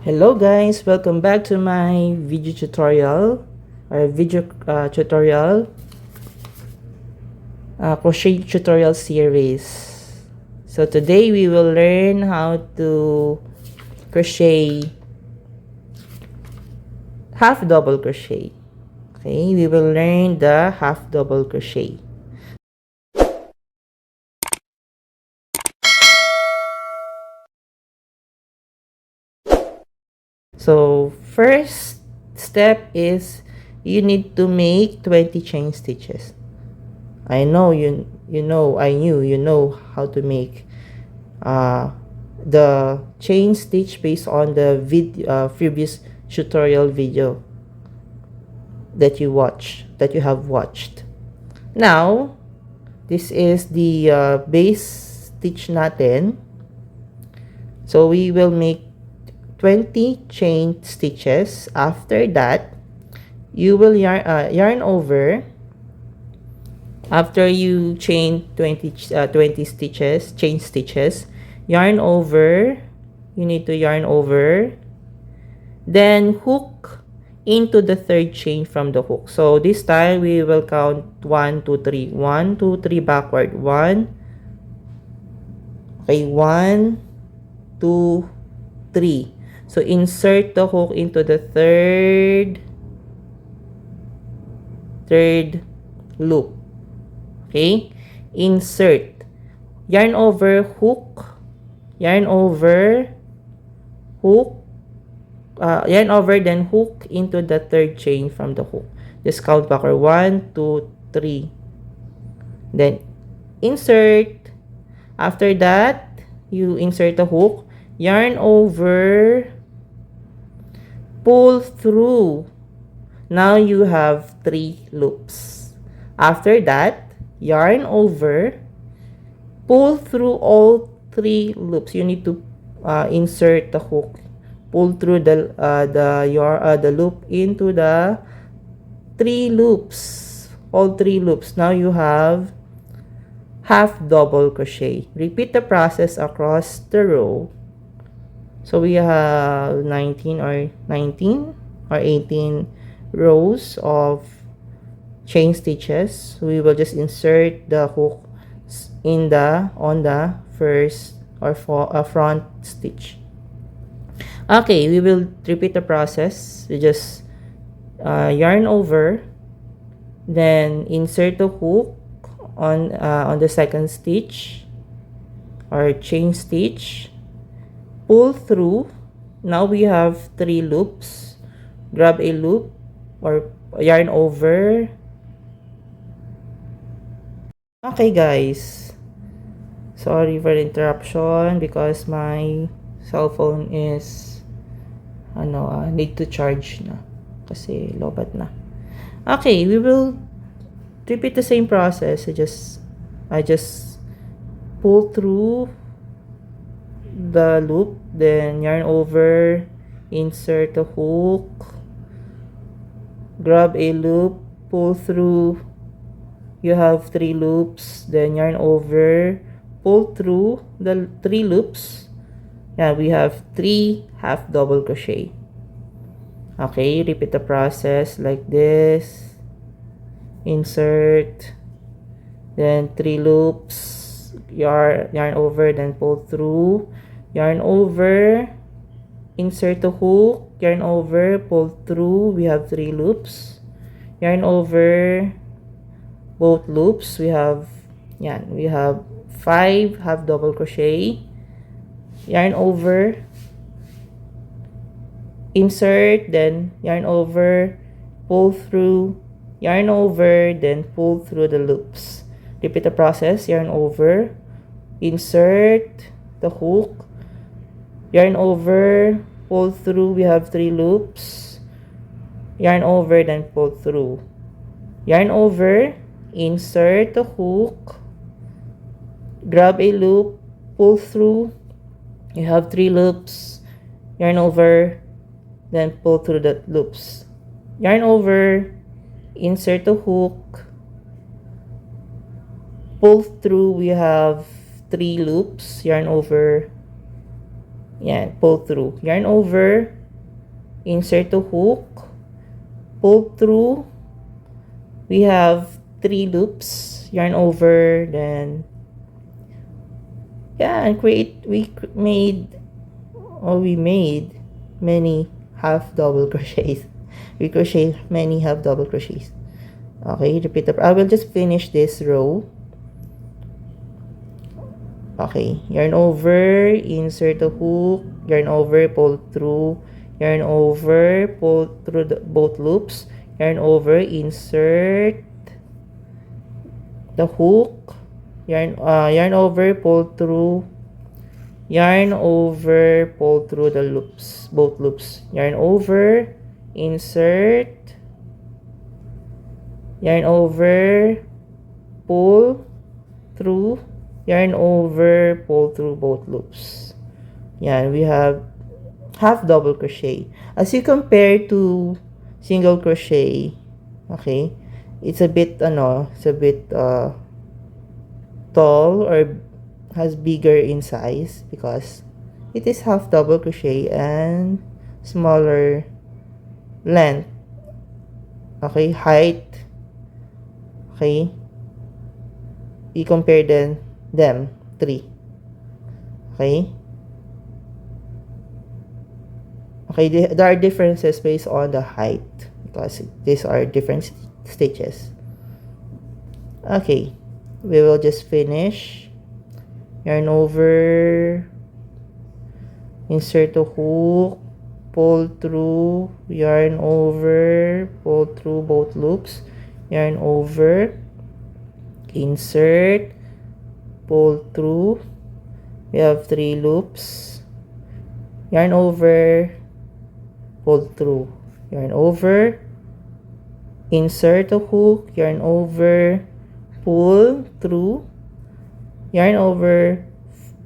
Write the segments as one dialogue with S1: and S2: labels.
S1: Hello guys, welcome back to my video tutorial crochet tutorial series. So today we will learn how to crochet half double crochet. Okay, we will learn the half double crochet. So first step is you need to make 20 chain stitches. I know you know how to make the chain stitch based on the previous tutorial video that you have watched. Now this is the base stitch natin. So we will make 20 chain stitches. After that, you will yarn over. After you chain 20 stitches, chain stitches, yarn over. You need to yarn over, then hook into the third chain from the hook. So this time we will count 1 2 3 1 2 3 backward. 1, okay, 1 2 3. So insert the hook into the third loop. Okay, insert, yarn over, hook, yarn over, hook, yarn over, then hook into the third chain from the hook. Just count backward. 1 2 3, then insert. After that, you insert the hook, yarn over, pull through. Now you have 3 loops. After that, yarn over, pull through all 3 loops. You need to insert the hook, pull through the loop into the 3 loops, all 3 loops. Now you have half double crochet. Repeat the process across the row. So we have 19 or 18 rows of chain stitches. We will just insert the hook on the first or front stitch. Okay, we will repeat the process. We just yarn over, then insert the hook on the second stitch or chain stitch, pull through. Now we have 3 loops. Grab a loop or yarn over. Okay guys, sorry for the interruption because my cell phone is need to charge na kasi lobat na. Okay, we will repeat the same process. I just pull through the loop, then yarn over, insert the hook, grab a loop, pull through. You have 3 loops, then yarn over, pull through the 3 loops. Yeah, we have 3 half double crochet. Okay, repeat the process like this. Insert, then 3 loops, yarn over, then pull through, yarn over, insert the hook, yarn over, pull through. We have 3 loops, yarn over both loops. We have 5 half double crochet, yarn over, insert, then yarn over, pull through, yarn over, then pull through the loops. Repeat the process. Yarn over, insert the hook, yarn over, pull through. We have 3 loops, yarn over, then pull through, yarn over, insert the hook, grab a loop, pull through. You have 3 loops, yarn over, then pull through the loops, yarn over, insert the hook, pull through. We have 3 loops, yarn over, pull through, yarn over, insert a hook, pull through. We have 3 loops, yarn over, then yeah, and we made many half double crochets. We crochet many half double crochets. Okay, repeat the, I will just finish this row. Okay, yarn over, insert a hook, yarn over, pull through, yarn over, pull through both loops, yarn over, insert the hook, yarn over, pull through, yarn over, pull through the loops, both loops, yarn over, insert, yarn over, pull through, yarn over, pull through both loops. Yan, we have half double crochet. As you compare to single crochet, okay, it's a bit tall or has bigger in size because it is half double crochet and smaller length, okay, height, okay. We compare them 3, okay. Okay, there are differences based on the height because these are different stitches. Okay, we will just finish. Yarn over, insert a hook, pull through, yarn over, pull through both loops, yarn over, insert, pull through. We have 3 loops, yarn over, pull through, yarn over, insert a hook, yarn over, pull through, yarn over,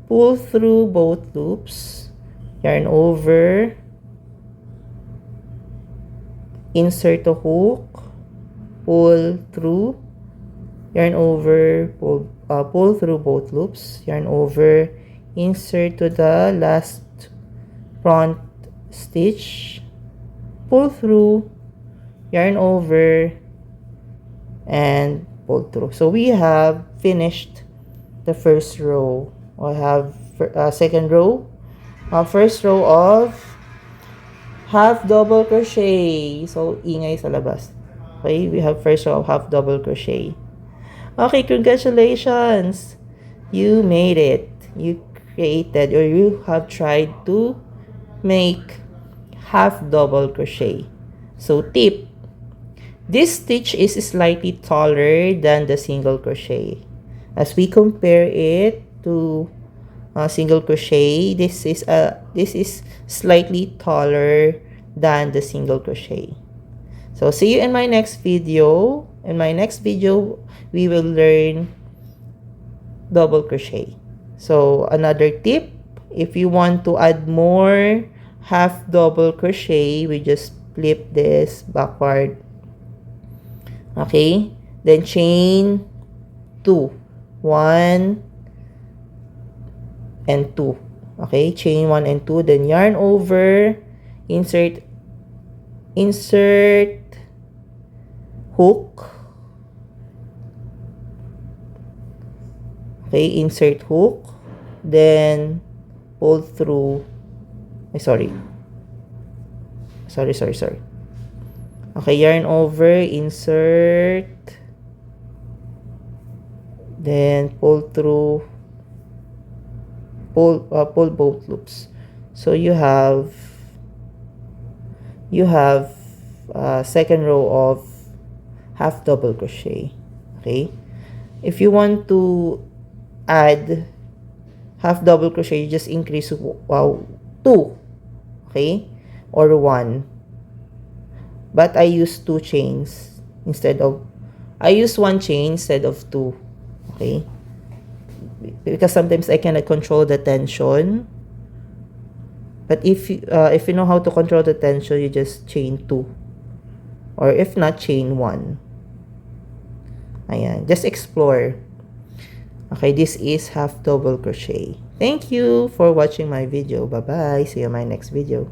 S1: pull through both loops, yarn over, insert a hook, pull through, yarn over, pull through both loops, yarn over, insert to the last front stitch, pull through, yarn over, and pull through. So we have finished the first row. I have second row, first row of half double crochet. So ingay sa labas. Okay, we have first row of half double crochet. Okay, congratulations, you made it. You created, or you have tried to make half double crochet. So tip, this stitch is slightly taller than the single crochet. As we compare it to single crochet, this is slightly taller than the single crochet. So see you in my next video. In my next video, we will learn double crochet. So another tip, if you want to add more half double crochet, we just flip this backward. Okay, then chain 2, 1 and 2. Okay, chain 1 and 2, then yarn over, insert hook. Okay, insert hook, then pull through. Sorry. Okay, yarn over, insert, then pull through, pull both loops. So you have second row of half double crochet. Okay, if you want to add half double crochet, you just increase 2, okay, or 1. But I use 2 chains instead of, I use 1 chain instead of 2. Okay, because sometimes I cannot control the tension. But if you know how to control the tension, you just chain 2, or if not, chain 1. Ayan, just explore. Okay, this is half double crochet. Thank you for watching my video. Bye bye. See you in my next video.